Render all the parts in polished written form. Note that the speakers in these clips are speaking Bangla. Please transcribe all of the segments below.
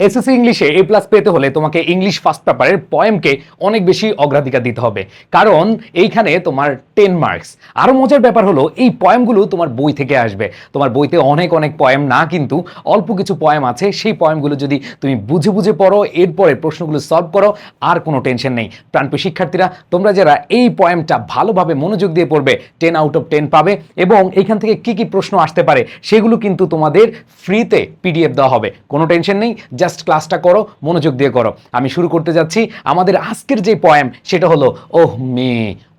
এসএসসি ইংলিশে এ প্লাস পেতে হলে তোমাকে ইংলিশ ফার্স্ট পেপারের পয়েমকে অনেক বেশি অগ্রাধিকার দিতে হবে, কারণ এইখানে তোমার 10 মার্কস। আরও মজার ব্যাপার হলো এই পয়েমগুলো তোমার বই থেকে আসবে। তোমার বইতে অনেক অনেক পয়েম না, কিন্তু অল্প কিছু পয়েম আছে। সেই পয়েমগুলো যদি তুমি বুঝে বুঝে পড়ো, এরপরে প্রশ্নগুলো সলভ করো, আর কোনো টেনশন নেই। প্রাণপ্রিয় শিক্ষার্থীরা, তোমরা যারা এই পয়েমটা ভালোভাবে মনোযোগ দিয়ে পড়বে 10 আউট অফ 10 পাবে, এবং এইখান থেকে কি কি প্রশ্ন আসতে পারে সেগুলো কিন্তু তোমাদের ফ্রিতে পিডিএফ দেওয়া হবে। কোনো টেনশন নেই, জাস্ট ক্লাসটা করো, মনোযোগ দিয়ে করো। আমি শুরু করতে যাচ্ছি। আমাদের আজকের যে পয়েম সেটা হলো ওহ মে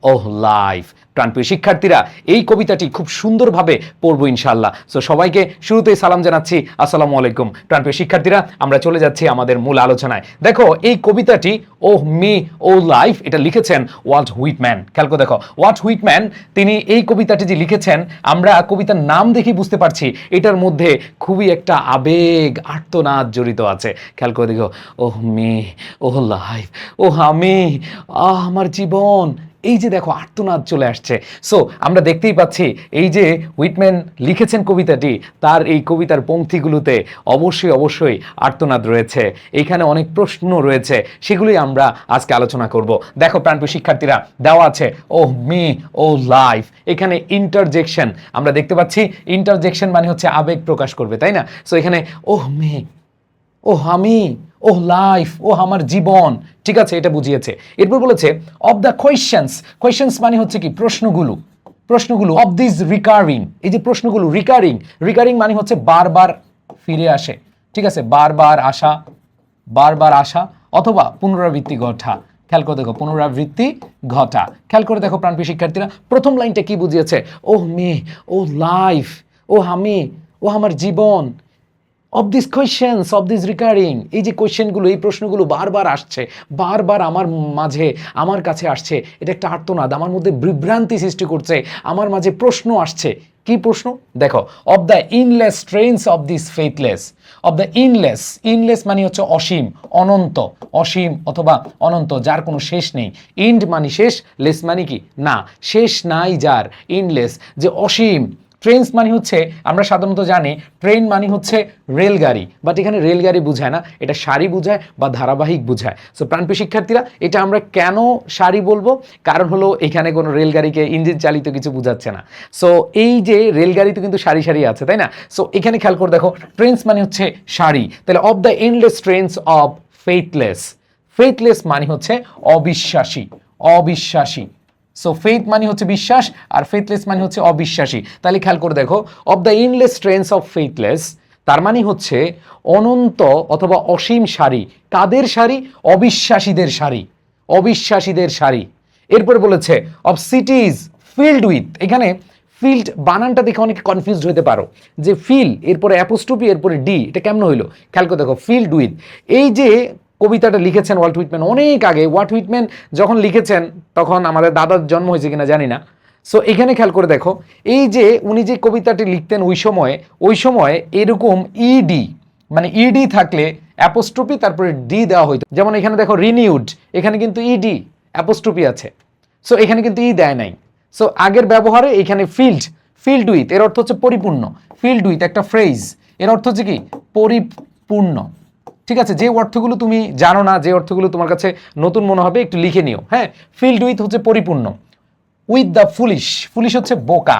ওহ লাইফ। প্রাণপ্রিয় শিক্ষার্থীরা, এই কবিতাটি খুব সুন্দরভাবে পড়বো ইনশাল্লাহ। সো সবাইকে শুরুতেই সালাম জানাচ্ছি, আসসালামু আলাইকুম। প্রাণপ্রিয় শিক্ষার্থীরা, আমরা চলে যাচ্ছি আমাদের মূল আলোচনায়। দেখো, এই কবিতাটি ওহ মে ওহ লাইফ এটা লিখেছেন ওয়াল্ট হুইটম্যান। খেয়াল করে দেখো, ওয়াল্ট হুইটম্যান তিনি এই কবিতাটি যে লিখেছেন, আমরা কবিতার নাম দেখে বুঝতে পারছি এটার মধ্যে খুবই একটা আবেগ, আর্তনাদ জড়িত আছে। খেয়াল করে দেখো, ওহ মে ওহ লাইফ, ওহ আমি, আমার জীবন। এই যে দেখো, আর্তনাদ চলে আসছে। সো আমরা দেখতেই পাচ্ছি এই যে হুইটম্যান লিখেছেন কবিতাটি, তার এই কবিতার পংক্তিগুলোতে অবশ্যই অবশ্যই আর্তনাদ রয়েছে। এইখানে অনেক প্রশ্ন রয়েছে, সেগুলোই আমরা আজকে আলোচনা করব। দেখো প্রাণপ্রিয় শিক্ষার্থীরা, দেওয়া আছে ওহ মি ও লাইফ। এখানে ইন্টারজেকশন আমরা দেখতে পাচ্ছি। ইন্টারজেকশন মানে হচ্ছে আবেগ প্রকাশ করবে, তাই না? সো এখানে ওহ মে, ওহ আমি, ওহ লাইফ, ওহ আমার জীবন। ঠিক আছে, এটা বুঝিয়েছে। এরপর বলেছে অফ দ্য কোয়েশ্চেন্স। কোয়েশ্চেন্স মানে হচ্ছে কি? প্রশ্নগুলো। প্রশ্নগুলো অফ দিস রিকারিং। এই যে প্রশ্নগুলো রিকারিং, রিকারিং মানে হচ্ছে বারবার ফিরে আসে। ঠিক আছে, বারবার আসা, বারবার আসা অথবা পুনরাবৃত্তি ঘটা। খেয়াল করে দেখো, পুনরাবৃত্তি ঘটা। খেয়াল করে দেখো প্রাণপ্রিয় শিক্ষার্থীরা, প্রথম লাইনটা কি বুঝিয়েছে? ওহ মে, ওহ লাইফ, ওহ আমি, ও আমার জীবন। Of this questions, of this recurring, এই যে কোয়েশ্চেনগুলো, এই প্রশ্নগুলো বারবার আসছে, বারবার আমার মাঝে, আমার কাছে আসছে। এটা একটা আর্তনাদ, আমার মধ্যে বিভ্রান্তি সৃষ্টি করছে, আমার মাঝে প্রশ্ন আসছে। কি প্রশ্ন? দেখো, of the endless trains of this faithless. Of the endless, endless মানে হচ্ছে অসীম, অনন্ত, অসীম অথবা অনন্ত, যার কোনো শেষ নেই। ইন্ড মানে শেষ, লেস মানে কি? না, শেষ নাই যার, ইনলেস, যে অসীম। ট্রেনস মানে হচ্ছে, আমরা সাধারণত জানি ট্রেন মানে হচ্ছে রেলগাড়ি, বাট এখানে রেলগাড়ি বোঝায় না, এটা সারি বোঝায় বা ধারাবাহিক বোঝায়। সো প্রাণপ্রিয় শিক্ষার্থীরা, এটা আমরা কেন সারি বলবো? কারণ হলো এখানে কোনো রেলগাড়িকে ইঞ্জিন চালিত কিছু বোঝাচ্ছে না। সো এই যে রেলগাড়িতে কিন্তু সারি সারি আছে, তাই না? সো এখানে খেয়াল করে দেখো, ট্রেনস মানে হচ্ছে সারি। তাহলে of the endless trains of ফেথলেস। ফেথলেস মানে হচ্ছে অবিশ্বাসী, অবিশ্বাসী। সো ফেথ মানে হচ্ছে বিশ্বাস, আর ফেথলেস মানে হচ্ছে অবিশ্বাসী। তাহলে খেয়াল করে দেখো, of the endless trains of faithless, তার মানে হচ্ছে অনন্ত অথবা অসীম সারি। কাদের সারি? অবিশ্বাসীদের সারি, অবিশ্বাসীদের সারি। এরপর বলেছে অফ সিটিজ ফিল্ড উইথ। এখানে ফিল্ড বানানটা দেখে অনেকে কনফিউজড হতে পারো, যে ফিল এরপরে অ্যাপোস্ট্রফি এরপরে ডি, এটা কেমন হইলো? খেয়াল করে দেখো, ফিল্ড উইথ। এই যে কবিতাটা লিখেছেন ওয়াল্ট হুইটম্যান অনেক আগে। ওয়াল্ট হুইটম্যান যখন লিখেছেন তখন আমাদের দাদার জন্ম হয়েছে কিনা জানি না। সো এখানে খেয়াল করে দেখো, এই যে উনি যে কবিতাটি লিখতেন ওই সময় এরকম ইডি, মানে ইডি থাকলে অ্যাপোস্ট্রফি তারপরে ডি দেওয়া হইতো। যেমন এখানে দেখো রিনিউড, এখানে কিন্তু ইডি অ্যাপোস্ট্রফি আছে। সো এখানে কিন্তু ই দেয় নাই। সো আগের ব্যবহারে এখানে ফিল্ড, ফিল্ড উইথ এর অর্থ হচ্ছে পরিপূর্ণ। ফিল্ড উইথ একটা ফ্রেজ, এর অর্থ হচ্ছে কি? পরিপূর্ণ। ঠিক আছে, যে অর্থগুলো তুমি জানো না, যে অর্থগুলো তোমার কাছে নতুন মনে হবে, একটু লিখে নিও। হ্যাঁ, ফিল্ড উইথ হচ্ছে পরিপূর্ণ। উইথ দ্য ফুলিশ, ফুলিশ হচ্ছে বোকা,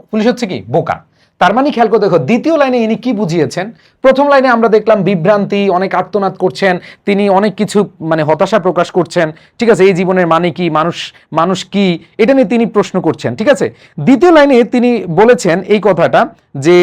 ফুলিশ হচ্ছে কি? বোকা। তার মানে খেয়াল করে দেখো, দ্বিতীয় লাইনে ইনি কি বুঝিয়েছেন? প্রথম লাইনে আমরা দেখলাম বিভ্রান্তি, অনেক আর্তনাদ করছেন তিনি, অনেক কিছু মানে হতাশা প্রকাশ করছেন। ঠিক আছে, এই জীবনের মানে কি, মানুষ কি, এটা নিয়ে তিনি প্রশ্ন করছেন। ঠিক আছে, দ্বিতীয় লাইনে তিনি বলেছেন এই কথাটা, যে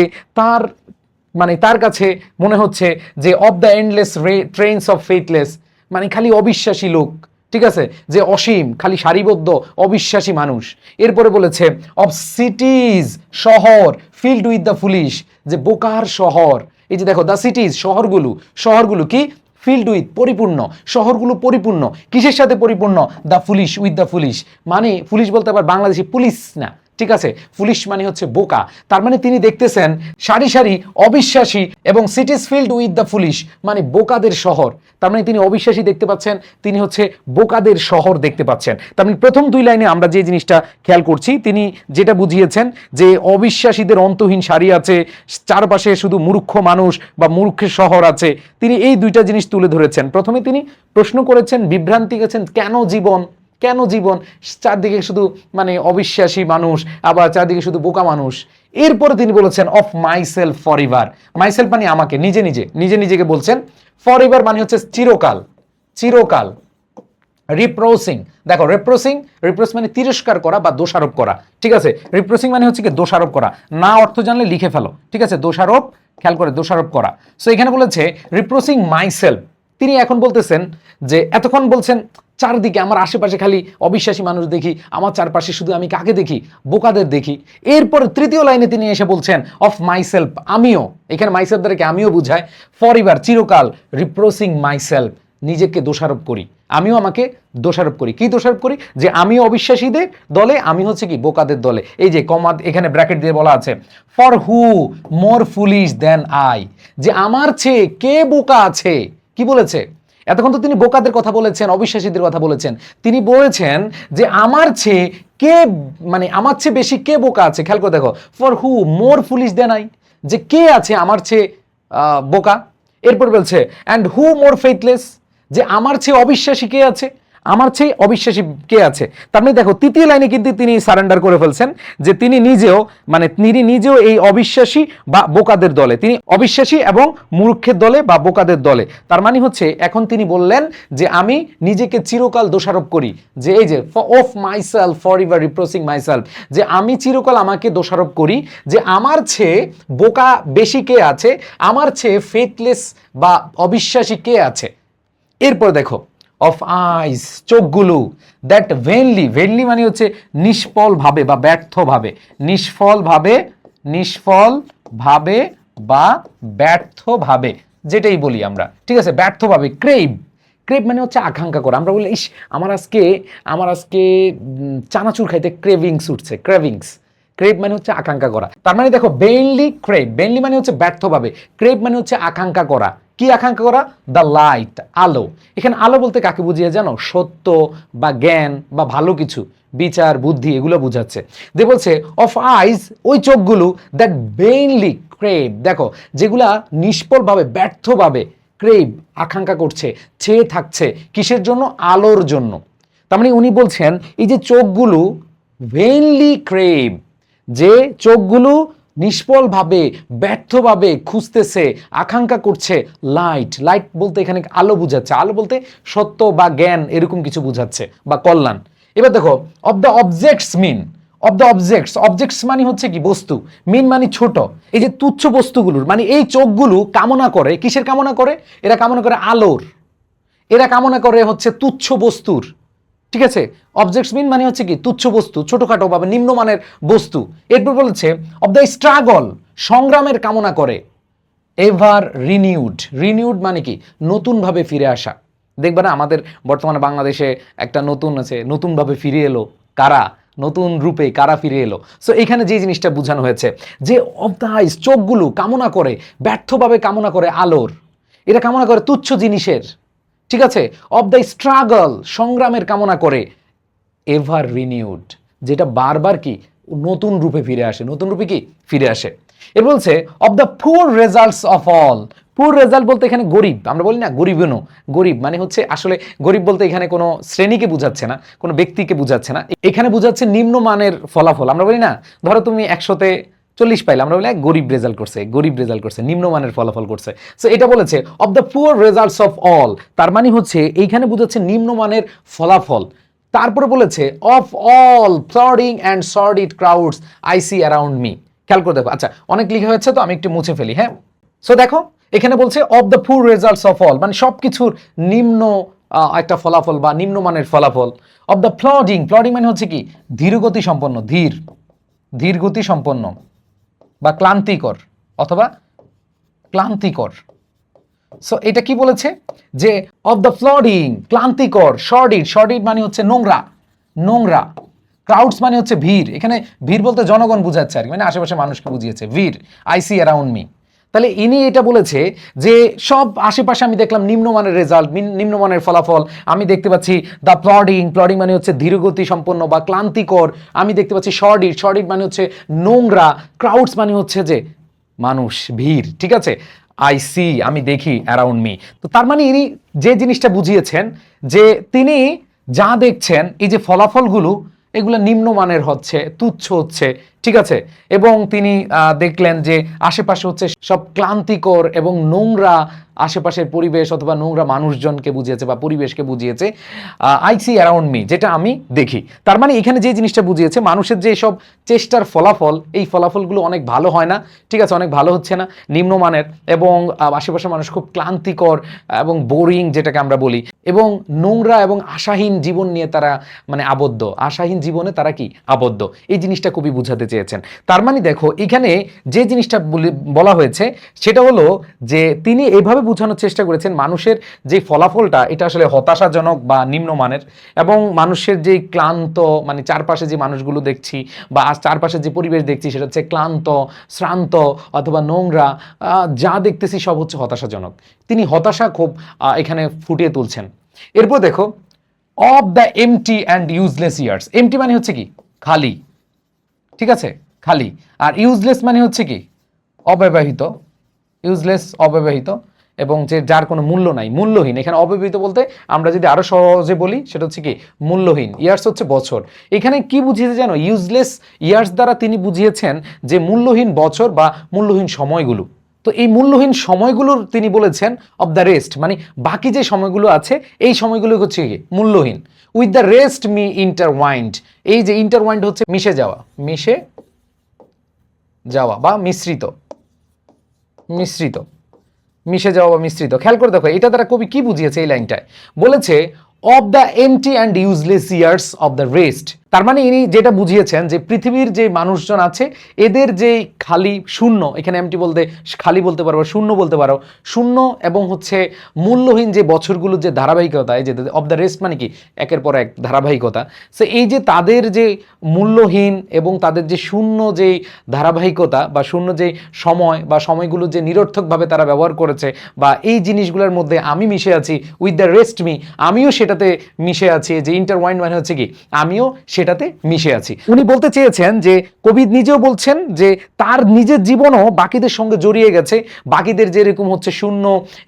তার কাছে মনে হচ্ছে যে of the endless trains of ফেথলেস, মানে খালি অবিশ্বাসী লোক। ঠিক আছে, যে অসীম, খালি সারিবদ্ধ অবিশ্বাসী মানুষ। এরপরে বলেছে অফ সিটিজ, শহর, ফিল্ড উইথ দ্য ফুলিশ, যে বোকার শহর। এই যে দেখো, দ্য সিটিজ, শহরগুলো কি? ফিল্ড উইথ পরিপূর্ণ, শহরগুলো পরিপূর্ণ। কিসের সাথে পরিপূর্ণ? The foolish, with the foolish. মানে ফুলিশ বলতে আবার বাংলাদেশি পুলিশ না, ঠিক আছে, ফুলিশ মানে হচ্ছে বোকা। তার মানে তিনি দেখতেছেন সারি সারি অবিশ্বাসী এবং সিটিজ ফিল্ড উইথ দ্য ফুলিশ, মানে বোকাদের শহর। তার মানে তিনি অবিশ্বাসী দেখতে পাচ্ছেন, তিনি হচ্ছে বোকাদের শহর দেখতে পাচ্ছেন। তার মানে প্রথম দুই লাইনে আমরা যে জিনিসটা খেয়াল করছি, তিনি যেটা বুঝিয়েছেন যে অবিশ্বাসীদের অন্তহীন সারি আছে, চারপাশে শুধু মূর্খ মানুষ বা মূর্খের শহর আছে। তিনি এই দুইটা জিনিস তুলে ধরেছেন। প্রথমে তিনি প্রশ্ন করেছেন, বিভ্রান্তি গেছেন, কেন জীবন, কেন জীবন, চারদিকে শুধু মানে অবিশ্বাসী মানুষ, আবার চারদিকে শুধু বোকা মানুষ। এরপরে তিনি বলেছেন of myself for ever, myself মানে আমাকে, নিজে নিজেকে বলছেন। ফর এভার মানে হচ্ছে চিরকাল, চিরকাল। রিপ্রোসিং, দেখো রিপ্রোস মানে তিরস্কার করা বা দোষারোপ করা, ঠিক আছে। রিপ্রোসিং মানে হচ্ছে কি দোষারোপ করা, না অর্থ জানলে লিখে ফেলো, ঠিক আছে। দোষারোপ, খেয়াল করে, দোষারোপ করা। সো এখানে বলেছে রিপ্রোসিং মাইসেলফ, তিনি এখন বলতেছেন যে এতক্ষণ বলছেন চারদিকে আমার আশেপাশে খালি অবিশ্বাসী মানুষ দেখি, আমার চারপাশে শুধু আমি কাকে দেখি, বোকাদের দেখি। এরপর তৃতীয় লাইনে তিনি এসে বলছেন অফ মাইসেলফ, আমিও, এখানে মাইসেলফ দ্বারা আমিও বুঝায়, ফর এভার চিরকাল, রিপ্রোসিং মাইসেলফ, নিজেকে দোষারোপ করি, আমিও আমাকে দোষারোপ করি। কি দোষারোপ করি? যে আমিও অবিশ্বাসীদের দলে, আমি হচ্ছে কি বোকাদের দলে। এই যে কমা এখানে ব্র্যাকেট দিয়ে বলা আছে, for who more foolish than I, যে আমার চেয়ে কে বোকা আছে। কি বলেছে? এতক্ষণ তো তিনি বোকাদের কথা বলেছেন, অবিশ্বাসীদের কথা বলেছেন। তিনি বলেছেন যে আমার চেয়ে কে, মানে আমার চেয়ে বেশি কে বোকা আছে। খেয়াল করে দেখো, for who more foolish than I, যে কে আছে আমার চেয়ে বোকা। এরপর বলছে অ্যান্ড হু মোর ফেথলেস, যে আমার চেয়ে অবিশ্বাসী কে আছে, আমার চেয়ে অবিশ্বাসী কে আছে। তার মানে দেখো তৃতীয় লাইনে কিন্তু তিনি সারেন্ডার করে ফেলছেন যে তিনি নিজেও এই অবিশ্বাসী বা বোকাদের দলে, তিনি অবিশ্বাসী এবং মূর্খের দলে বা বোকাদের দলে। তার মানে হচ্ছে এখন তিনি বললেন যে আমি নিজেকে চিরকাল দোষারোপ করি, যে এই যে of myself for ever রিপ্রোসিং myself, যে আমি চিরকাল আমাকে দোষারোপ করি যে আমার চেয়ে বোকা বেশি কে আছে, আমার চেয়ে ফেথলেস বা অবিশ্বাসী কে আছে। এরপর দেখো অফ আইস, চোখগুলো, দ্যাট ভেনলি মানে হচ্ছে নিষ্ফল ভাবে বা ব্যর্থ ভাবে, নিষ্ফল ভাবে বা ব্যর্থ ভাবে, যেটাই বলি আমরা, ঠিক আছে, ব্যর্থ ভাবে। ক্রেভ মানে হচ্ছে আকাঙ্ক্ষা করা। আমরা বলি ইস আমার আজকে চানাচুর খাইতে ক্রেভিংস উঠছে, ক্রেভ মানে হচ্ছে আকাঙ্ক্ষা করা। তার মানে দেখো বেইনলি মানে হচ্ছে ব্যর্থভাবে, ক্রেভ মানে হচ্ছে আকাঙ্ক্ষা করা। কি আকাঙ্ক্ষা করা? দ্য লাইট, আলো। এখানে আলো বলতে কাকে বুঝিয়ে জানো? সত্য বা জ্ঞান বা ভালো কিছু, বিচার, বুদ্ধি, এগুলো বুঝাচ্ছে। যে বলছে অফ আইজ, ওই চোখগুলো, দ্যাট বেইনলি ক্রেভ, দেখো যেগুলা নিষ্ফলভাবে ব্যর্থভাবে ক্রেভ, আকাঙ্ক্ষা করছে, চেয়ে থাকছে কিসের জন্য? আলোর জন্য। তার মানে উনি বলছেন এই যে চোখগুলো ভেইনলি ক্রেভ, যে চোখগুলো নিষ্ফলভাবে ব্যর্থভাবে খুঁজতেছে, আকাঙ্ক্ষা করছে লাইট বলতে এখানে আলো বুঝাচ্ছে, আলো বলতে সত্য বা জ্ঞান এরকম কিছু বুঝাচ্ছে বা কল্যাণ। এবার দেখো অফ দ্য অবজেক্টস অবজেক্টস মানে হচ্ছে কি? বস্তু। মানে ছোট। এই যে তুচ্ছ বস্তুগুলোর, মানে এই চোখগুলো কামনা করে, কিসের কামনা করে? এরা কামনা করে আলোর, এরা কামনা করে হচ্ছে তুচ্ছ বস্তুর, ঠিক আছে। অবজেক্টস মানে হচ্ছে কি? তুচ্ছ বস্তু, ছোটখাটো বা নিম্নমানের বস্তু। এরপর বলেছে অব দ্য স্ট্রাগল, সংগ্রামের কামনা করে। এভার রিনিউড মানে কি? নতুনভাবে ফিরে আসা। দেখবে না আমাদের বর্তমানে বাংলাদেশে একটা নতুন আছে, নতুনভাবে ফিরে এলো কারা, নতুন রূপে কারা ফিরে এলো। সো এখানে যে জিনিসটা বোঝানো হয়েছে যে অব দ্য আইস, চোখগুলো কামনা করে, ব্যর্থভাবে কামনা করে আলোর, এটা কামনা করে তুচ্ছ জিনিসের, ঠিক আছে। অব দ্য স্ট্রাগল, সংগ্রামের কামনা করে। এভার রিনিউড, যেটা বারবার কি? নতুন রূপে ফিরে আসে, নতুন রূপে কি? ফিরে আসে। এর বলছে of the poor results of all. Poor result বলতে এখানে গরিব, আমরা বলি না গরিব মানে হচ্ছে, আসলে গরিব বলতে এখানে কোনো শ্রেণীকে বুঝাচ্ছে না, কোনো ব্যক্তিকে বুঝাচ্ছে না, এখানে বুঝাচ্ছে নিম্নমানের ফলাফল। আমরা বলি না, ধরো তুমি 100-তে 40 পাইলে, আমরা বলি গরিব রেজাল্ট করছে, নিম্নমানের ফলাফল করছে। সো এটা বলেছে of the poor results of all, তার মানে হচ্ছে এইখানে বুঝাচ্ছে নিম্নমানের ফলাফল। তারপরে বলেছে of all plodding and sordid crowds I see around me. খেয়াল করে দেখো, আচ্ছা অনেক লিখে হয়েছে তো আমি একটু মুছে ফেলি, হ্যাঁ। সো দেখো এখানে বলছে of the poor results of all, মানে সবকিছুর নিম্ন একটা ফলাফল বা নিম্নমানের ফলাফল। অফ দ্য প্লডিং মানে হচ্ছে কি? ধীরগতি সম্পন্ন বা ক্লান্তিকর অথবা ক্লান্তিকর। সো এটা কি বলেছে? যে অফ দ্য প্লডিং, ক্লান্তিকর, সর্ডিড মানে হচ্ছে নোংরা, ক্রাউডস মানে হচ্ছে ভিড়, এখানে ভিড় বলতে জনগণ বুঝাচ্ছে আর কি, মানে আশেপাশে মানুষকে বুঝিয়েছে ভিড়, আই সি অ্যারাউন্ড মি। তাহলে ইনি এটা বলেছে যে সব আশেপাশে আমি দেখলাম নিম্নমানের রেজাল্ট, নিম্নমানের ফলাফল আমি দেখতে পাচ্ছি। দ্য প্লডিং, প্লডিং মানে হচ্ছে ধীরগতি সম্পন্ন বা ক্লান্তিকর, আমি দেখতে পাচ্ছি শর্ডিড, শর্ডিড মানে হচ্ছে নোংরা, ক্রাউডস মানে হচ্ছে যে মানুষ, ভিড়, ঠিক আছে। আই সি আমি দেখি অ্যারাউন্ড মি, তো তার মানে ইনি যে জিনিসটা বুঝিয়েছেন যে তিনি যা দেখছেন এই যে ফলাফলগুলো এগুলো নিম্নমানের হচ্ছে, তুচ্ছ হচ্ছে, ঠিক আছে। এবং তিনি দেখলেন যে আশেপাশে হচ্ছে সব ক্লান্তিকর এবং নোংরা আশেপাশের পরিবেশ অথবা নোংরা মানুষজনকে বুঝিয়েছে বা পরিবেশকে বুঝিয়েছে আই সি অ্যারাউন্ড মি, যেটা আমি দেখি। তার মানে এখানে যে জিনিসটা বুঝিয়েছে মানুষের যে সব চেষ্টার ফলাফল, এই ফলাফলগুলো অনেক ভালো হয় না, ঠিক আছে, অনেক ভালো হচ্ছে না, নিম্নমানের, এবং আশেপাশের মানুষ খুব ক্লান্তিকর এবং বোরিং যেটাকে আমরা বলি, এবং নোংরা এবং আশাহীন জীবন নিয়ে তারা মানে আবদ্ধ, আশাহীন জীবনে তারা কি আবদ্ধ, এই জিনিসটা কবি বুঝাতে চেয়েছেন। তার মানে দেখো এখানে যে জিনিসটা বলা হয়েছে সেটা হলো যে তিনি এইভাবে বোঝানোর চেষ্টা করেছেন মানুষের যে ফলাফলটা এটা আসলে হতাশাজনক বা নিম্নমানের, এবং মানুষের যে ক্লান্ত মানে চারপাশে যে মানুষগুলো দেখছি বা চারপাশে যে পরিবেশ দেখছি সেটা হচ্ছে ক্লান্ত, শ্রান্ত অথবা নোংরা, যা দেখতেছি সব হচ্ছে হতাশাজনক। তিনি হতাশা খুব এখানে ফুটিয়ে তুলছেন। এরপর দেখো of the empty and useless years, empty মানে হচ্ছে কি খালি, ঠিক আছে, খালি, আর ইউজলেস মানে হচ্ছে কি অব্যবহৃত, ইউজলেস অব্যবহৃত, এবং যে যার কোনো মূল্য নাই, মূল্যহীন। এখানে অব্যবহৃত বলতে আমরা যদি আরো সহজে বলি সেটা হচ্ছে কি মূল্যহীন। ইয়ার্স হচ্ছে বছর, এখানে কি বুঝিয়েছে জানো, ইউজলেস ইয়ার্স দ্বারা তিনি বুঝিয়েছেন যে মূল্যহীন বছর বা মূল্যহীন সময়গুলো। তো এই মূল্যহীন সময়গুলোর তিনি বলেছেন অফ দ্য রেস্ট, মানে বাকি যে সময়গুলো আছে এই সময়গুলো হচ্ছে কি মূল্যহীন। উইথ দ্য রেস্ট মি ইন্টারওয়াইন্ড, এই যে ইন্টারওয়াইন্ড হচ্ছে মিশে যাওয়া, মিশে যাওয়া বা মিশ্রিত, মিশ্রিত, মিশে যাওয়া বা মিশ্রিত। খেয়াল করে দেখো এটা দ্বারা কবি কি বুঝিয়েছে, এই লাইনটায় বলেছে of the empty and useless years of the rest. তার মানে ইনি যেটা বুঝিয়েছেন যে পৃথিবীর যে মানুষজন আছে এদের যে খালি, শূন্য, এখানে এমটি বলতে খালি বলতে পারো, শূন্য বলতে পারো, শূন্য এবং হচ্ছে মূল্যহীন যে বছরগুলোর যে ধারাবাহিকতা, এই যে অফ দ্য রেস্ট মানে কি একের পর এক ধারাবাহিকতা, সে এই যে তাদের যে মূল্যহীন এবং তাদের যে শূন্য যে ধারাবাহিকতা বা শূন্য যে সময় বা সময়গুলো যে নিরর্থকভাবে তারা ব্যবহার করেছে, বা এই জিনিসগুলোর মধ্যে আমি মিশে আছি, উইথ দ্য রেস্ট মি, আমিও সেটাতে মিশে আছি, যে ইন্টারওয়াইন্ড মানে হচ্ছে কি আমিও সেটাতে মিশে আছি। উনি বলতে চেয়েছেন যে কবি নিজেও বলছেন যে তার নিজের জীবনও বাকিদের সঙ্গে জড়িয়ে গেছে, বাকিদের যেরকম হচ্ছে শূন্য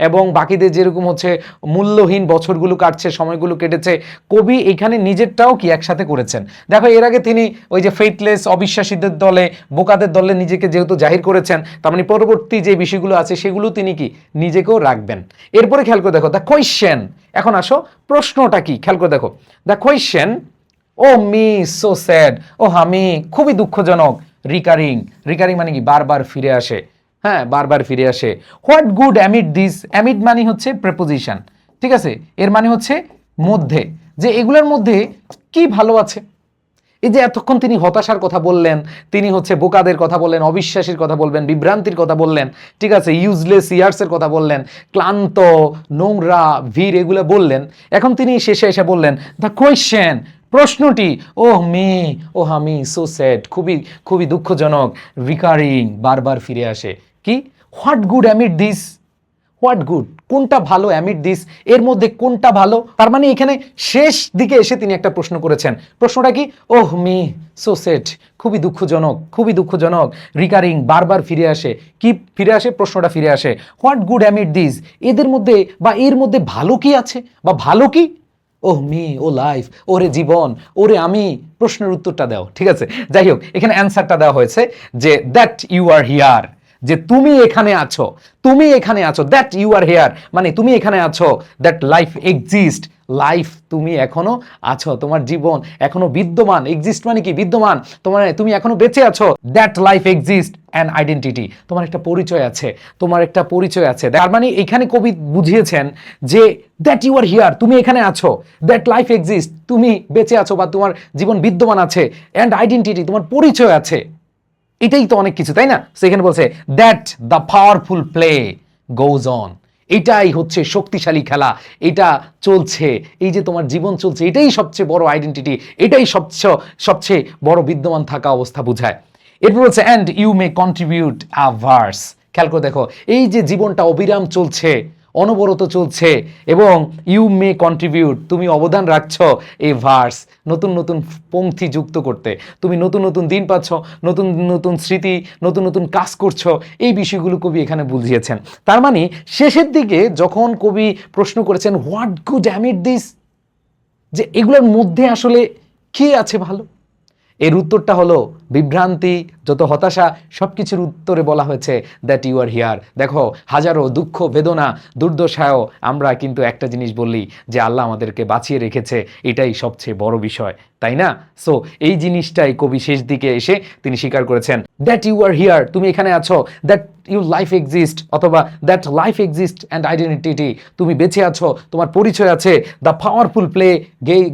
এবং বাকিদের যেরকম হচ্ছে মূল্যহীন বছরগুলো কাটছে, সময়গুলো কেটেছে, কবি এখানে নিজেরটাও কি একসাথে করেছেন। দেখো এর আগে তিনি ওই যে ফেইথলেস, অবিশ্বাসীদের দলে, বোকাদের দলে নিজেকে যেহেতু জাহির করেছেন, তার মানে পরবর্তী যে বিষয়গুলো আছে সেগুলো তিনি কি নিজেকেও রাখবেন। এরপরে খেয়াল করে দেখো দ্য কোয়েশ্চেন, এখন আসো প্রশ্নটা কি, খেয়াল করে দেখো the question O me so sad, ও আমি খুবই দুঃখজনক, রিকারিং, রিকারিং মানে কি বারবার ফিরে আসে, হ্যাঁ বারবার ফিরে আসে। What good amid this, amid মানে হচ্ছে প্রেপোজিশন, ঠিক আছে, এর মানে হচ্ছে মধ্যে, যে এগুলোর মধ্যে কি ভালো আছে। এই যে এতক্ষণ তিনি হতাশার কথা বললেন, তিনি হচ্ছে বোকাদের কথা বললেন, অবিশ্বাসীর কথা বলবেন, বিভ্রান্তির কথা বললেন, ঠিক আছে, ইউজলেস ইয়ার্সের কথা বললেন, ক্লান্ত, নোংরা, ভিড়, এগুলো বললেন। এখন তিনি শেষে এসে বললেন দ্য কোয়েশ্চেন, প্রশ্নটি, ওহ মি, ও আমি সো স্যাড, খুবই খুবই দুঃখজনক, রিকারিং বারবার ফিরে আসে। কি what good amid this, what good কোনটা ভালো, অ্যামিড দিস এর মধ্যে কোনটা ভালো। তার মানে এখানে শেষ দিকে এসে তিনি একটা প্রশ্ন করেছেন। প্রশ্নটা কি, ওহ মি সো স্যাড, খুবই দুঃখজনক, খুবই দুঃখজনক, রিকারিং বারবার ফিরে আসে। কি ফিরে আসে, প্রশ্নটা ফিরে আসে, হোয়াট গুড অ্যামিড দিস, এদের মধ্যে বা এর মধ্যে ভালো কি আছে বা ভালো কি, ওহ মি, ও লাইফ, ওরে জীবন, ওরে আমি, প্রশ্নের উত্তরটা দাও, ঠিক আছে। যাই হোক এখানে অ্যান্সারটা দেওয়া হয়েছে যে দ্যাট ইউ আর হিয়ার, যে তুমি এখানে আছো, তুমি এখানে আছো, দ্যাট ইউ আর হিয়ার মানে তুমি এখানে আছো, দ্যাট লাইফ এক্সিস্ট, লাইফ তুমি এখনো আছো, তোমার জীবন এখনো বিদ্যমান, এক্সিস্ট মানে কি বিদ্যমান, তোমার তুমি এখনো বেঁচে আছো, that life exist an identity, তোমার একটা পরিচয় আছে, তোমার একটা পরিচয় আছে। তার মানে এখানে কবি বুঝিয়েছেন যে দ্যাট ইউ আর হিয়ার, তুমি এখানে আছো, দ্যাট লাইফ এক্সিস্ট, তুমি বেঁচে আছো বা তোমার জীবন বিদ্যমান আছে, অ্যান্ড আইডেন্টিটি, তোমার পরিচয় আছে। এটাই তো অনেক কিছু, তাই না? সেখানে বলছে that the powerful play goes on, এটাই হচ্ছে শক্তিশালী খেলা, এটা চলছে, এই যে তোমার জীবন চলছে, এটাই সবচেয়ে বড় আইডেন্টিটি, এটাই সবচেয়ে বড় বিদ্যমান থাকা অবস্থা বোঝায়। এরপর হচ্ছে and you may contribute a verse. খেয়াল করে দেখো, এই যে জীবনটা অবিরাম চলছে, অনবরত চলছে, এবং ইউ মে কন্ট্রিবিউট, তুমি অবদান রাখছো এই ভার্স, নতুন নতুন পংক্তি যুক্ত করতে, তুমি নতুন নতুন দিন পাচ্ছ, নতুন নতুন স্মৃতি, নতুন নতুন কাজ করছো, এই বিষয়গুলো কবি এখানে বুঝিয়েছেন। তার মানে শেষের দিকে যখন কবি প্রশ্ন করেছেন হোয়াট কুড অ্যামিট দিস, যে এগুলোর মধ্যে আসলে কি আছে ভালো, এর উত্তরটা হলো বিভ্রান্তি, যত হতাশা, সব কিছুর উত্তরে বলা হয়েছে দ্যাট ইউ আর হিয়ার। দেখো, হাজারো দুঃখ বেদনা দুর্দশায়ও আমরা কিন্তু একটা জিনিস বললি যে আল্লাহ আমাদেরকে বাঁচিয়ে রেখেছে, এটাই সবচেয়ে বড় বিষয়, তাই না? সো এই জিনিসটাই কবি শেষ দিকে এসে তিনি স্বীকার করেছেন, দ্যাট ইউ আর হিয়ার, তুমি এখানে আছো, দ্যাট ইউ লাইফ এক্সিস্ট, অথবা that life exist and identity, তুমি বেঁচে আছো, তোমার পরিচয় আছে, the powerful play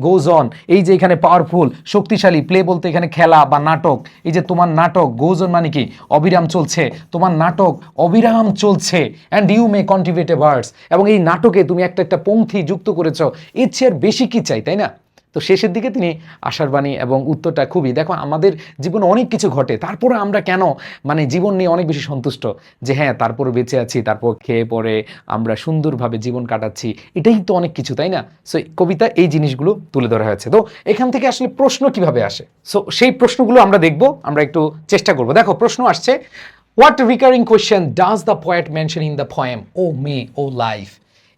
goes on, এই যে এখানে পাওয়ারফুল শক্তিশালী, প্লে বলতে এখানে খেলা বা নাটক, এই যে তোমার নাটক, গোজ অন মানে কি অবিরাম চলছে, তোমার নাটক অবিরাম চলছে, and you may contribute a verse, এবং এই নাটকে তুমি একটা একটা পংক্তি যুক্ত করেছো, এর চেয়ে আর বেশি কি চাই, তাই না? তো শেষের দিকে তিনি আশার বাণী এবং উত্তরটা খুবই, দেখো আমাদের জীবনে অনেক কিছু ঘটে, তারপরে আমরা কেন মানে জীবন নিয়ে অনেক বেশি সন্তুষ্ট, যে হ্যাঁ তারপর বেঁচে আছি, তারপর খেয়ে পরে আমরা সুন্দরভাবে জীবন কাটাচ্ছি, এটাই তো অনেক কিছু, তাই না? সো কবিতা এই জিনিসগুলো তুলে ধরা হয়েছে। তো এখান থেকে আসলে প্রশ্ন কিভাবে আসে, সো সেই প্রশ্নগুলো আমরা দেখব, আমরা একটু চেষ্টা করব। দেখো প্রশ্ন আসছে, what recurring question does the poet mention in the poem O me O life.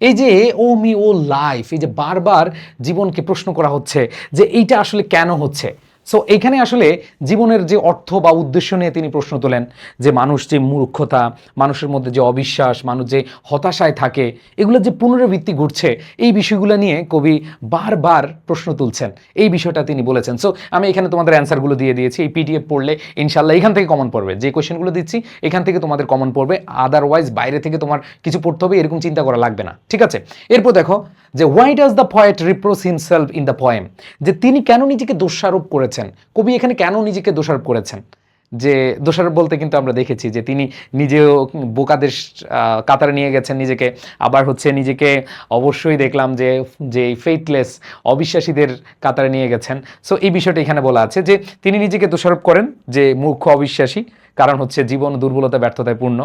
এই যে ও মি ও লাইফ, এই যে বারবার জীবনকে প্রশ্ন করা হচ্ছে যে এইটা আসলে কেন হচ্ছে। সো এখানে আসলে জীবনের যে অর্থ বা উদ্দেশ্য নিয়ে তিনি প্রশ্ন তোলেন, যে মানুষ যে মূর্খতা, মানুষের মধ্যে যে অবিশ্বাস, মানুষ যে হতাশায় থাকে, এগুলো যে পুনরাবৃত্তি ঘটছে, এই বিষয়গুলো নিয়ে কবি বারবার প্রশ্ন তুলছেন, এই বিষয়টা তিনি বলেছেন। সো আমি এখানে তোমাদের অ্যান্সারগুলো দিয়ে দিয়েছি, এই পিডিএফ পড়লে ইনশাল্লাহ এখান থেকে কমন পড়বে, যে কোয়েশ্চেনগুলো দিচ্ছি এখান থেকে তোমাদের কমন পড়বে, আদারওয়াইজ বাইরে থেকে তোমার কিছু পড়তে হবে এরকম চিন্তা করা লাগবে না, ঠিক আছে? এরপর দেখো যে why does the poet reproach himself in the poem, যে তিনি কেন নিজেকে দোষারোপ করেছেন, কবি এখানে কেন নিজেকে দোষারোপ করেছেন। যে দোষারোপ বলতে কিন্তু আমরা দেখেছি যে তিনি নিজেও বোকাদের কাতারে নিয়ে গেছেন নিজেকে, আবার হচ্ছে নিজেকে অবশ্যই দেখলাম যে যে ফেইথলেস অবিশ্বাসীদের কাতারে নিয়ে গেছেন। সো এই বিষয়টা এখানে বলা আছে যে তিনি নিজেকে দোষারোপ করেন যে মূর্খ অবিশ্বাসী, কারণ হচ্ছে জীবন দুর্বলতা ব্যর্থতায় পূর্ণ,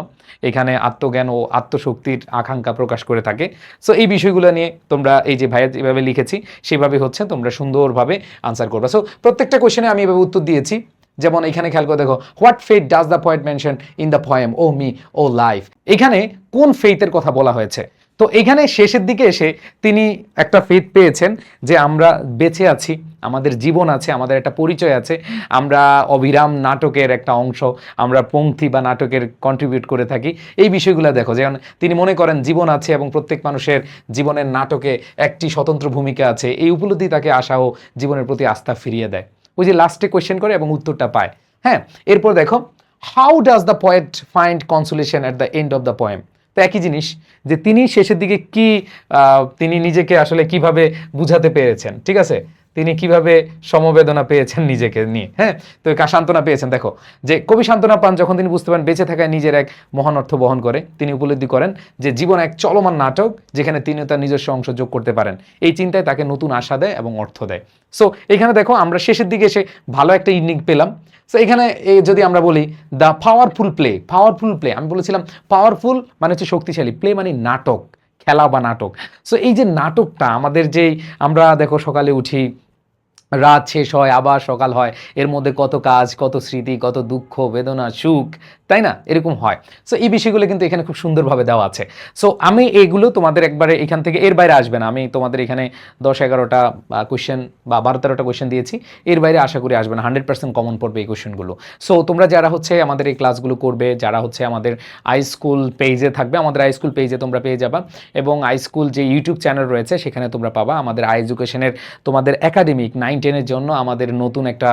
এখানে আত্মজ্ঞান ও আত্মশক্তির আকাঙ্ক্ষা প্রকাশ করে থাকে। সো এই বিষয়গুলো নিয়ে তোমরা এই যে ভাইয়া যেভাবে লিখেছি সেভাবে হচ্ছে তোমরা সুন্দরভাবে আনসার করবে। সো প্রত্যেকটা কোয়েশ্চেনে আমি এভাবে উত্তর দিয়েছি। যেমন এখানে খেয়াল করে দেখো, what faith does the poet mention in the poem O me O life, এখানে কোন ফেথের কথা বলা হয়েছে। তো এখানে শেষের দিকে এসে তিনি একটা ফেথ পেয়েছেন যে আমরা বেঁচে আছি, আমাদের জীবন আছে, আমাদের একটা পরিচয় আছে, আমরা অবিরাম নাটকের একটা অংশ, আমরা পংক্তি বা নাটকের কন্ট্রিবিউট করে থাকি, এই বিষয়গুলো দেখো। যেমন তিনি মনে করেন জীবন আছে এবং প্রত্যেক মানুষের জীবনের নাটকে একটি স্বতন্ত্র ভূমিকা আছে, এই উপলব্ধি তাকে আশা ও জীবনের প্রতি আস্থা ফিরিয়ে দেয়। ওই যে লাস্টে কোয়েশ্চেন করে এবং উত্তরটা পায়। হ্যাঁ, এরপর দেখো, how does the poet find consolation at the end of the poem. তো একই জিনিস, যে তিনি শেষের দিকে কি তিনি নিজেকে আসলে কিভাবে বুঝাতে পেরেছেন, ঠিক আছে, তিনি কিভাবে সমবেদনা পেয়েছেন নিজেকে নিয়ে, হ্যাঁ, তো সান্ত্বনা পেয়েছেন। দেখো যে কবি সান্ত্বনা পান যখন তিনি বুঝতে পারেন বেঁচে থাকায় নিজের এক মহান অর্থ বহন করে, তিনি উপলব্ধি করেন যে জীবন এক চলমান নাটক যেখানে তিনি তার নিজস্ব অংশ যোগ করতে পারেন, এই চিন্তায় তাকে নতুন আশা দেয় এবং অর্থ দেয়। সো এখানে দেখো আমরা শেষের দিকে এসে ভালো একটা ইনিং পেলাম। সো এখানে যদি আমরা বলি দ্য পাওয়ারফুল প্লে, আমি বলেছিলাম পাওয়ারফুল মানে হচ্ছে শক্তিশালী, প্লে মানে নাটক, খেলা বা নাটক। সো এই যে নাটকটা আমাদের যেই আমরা দেখো সকালে উঠি, রাত শেষ হয়, আবার সকাল হয়, এর মধ্যে কত কাজ, কত স্মৃতি, কত দুঃখ বেদনা সুখ, তাই না, এরকম হয়। সো এই বিষয়গুলো কিন্তু এখানে খুব সুন্দরভাবে দেওয়া আছে। সো আমি এইগুলো তোমাদের একবারে এখান থেকে এর বাইরে আসবে না, আমি তোমাদের এখানে 10-11টা কোয়েশ্চেন বা 12-13টা কোয়েশ্চেন দিয়েছি, এর বাইরে আশা করি আসবে না, 100% কমন পড়বে এই কোয়েশ্চেনগুলো। সো তোমরা যারা হচ্ছে আমাদের এই ক্লাসগুলো করবে, যারা হচ্ছে আমাদের আইস্কুল পেজে থাকবে, আমাদের আইস্কুল পেজে তোমরা পেয়ে যাবা, এবং আইস্কুল যে ইউটিউব চ্যানেল রয়েছে সেখানে তোমরা পাবা আমাদের আই এডুকেশনের তোমাদের একাডেমিক 9 টেনের জন্য আমাদের নতুন একটা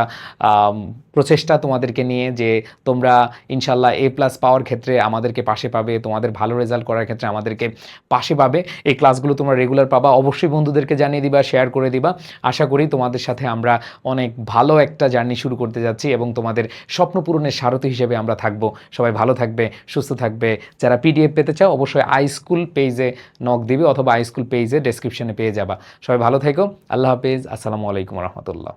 প্রচেষ্টা তোমাদেরকে নিয়ে, যে তোমরা ইনশাল্লাহ A+ পাওয়ার ক্ষেত্রে আমাদেরকে পাশে পাবে, তোমাদের ভালো রেজাল্ট করার ক্ষেত্রে আমাদেরকে পাশে পাবে। এই ক্লাসগুলো তোমরা রেগুলার পাবা। অবশ্যই বন্ধুদেরকে জানিয়ে দিবা, শেয়ার করে দিবা। আশা করি তোমাদের সাথে আমরা অনেক ভালো একটা জার্নি শুরু করতে যাচ্ছি এবং তোমাদের স্বপ্ন পূরণের সারথি হিসেবে আমরা থাকবো। সবাই ভালো থাকবে, সুস্থ থাকবে। যারা PDF পেতে চাও অবশ্যই iSchool পেজে নক দিবে অথবা iSchool পেজে ডেসক্রিপশনে পেয়ে যাবা। সবাই ভালো থেকো। আল্লাহ হাফেজ। আসসালামু আলাইকুম রহমতুল্লাহ।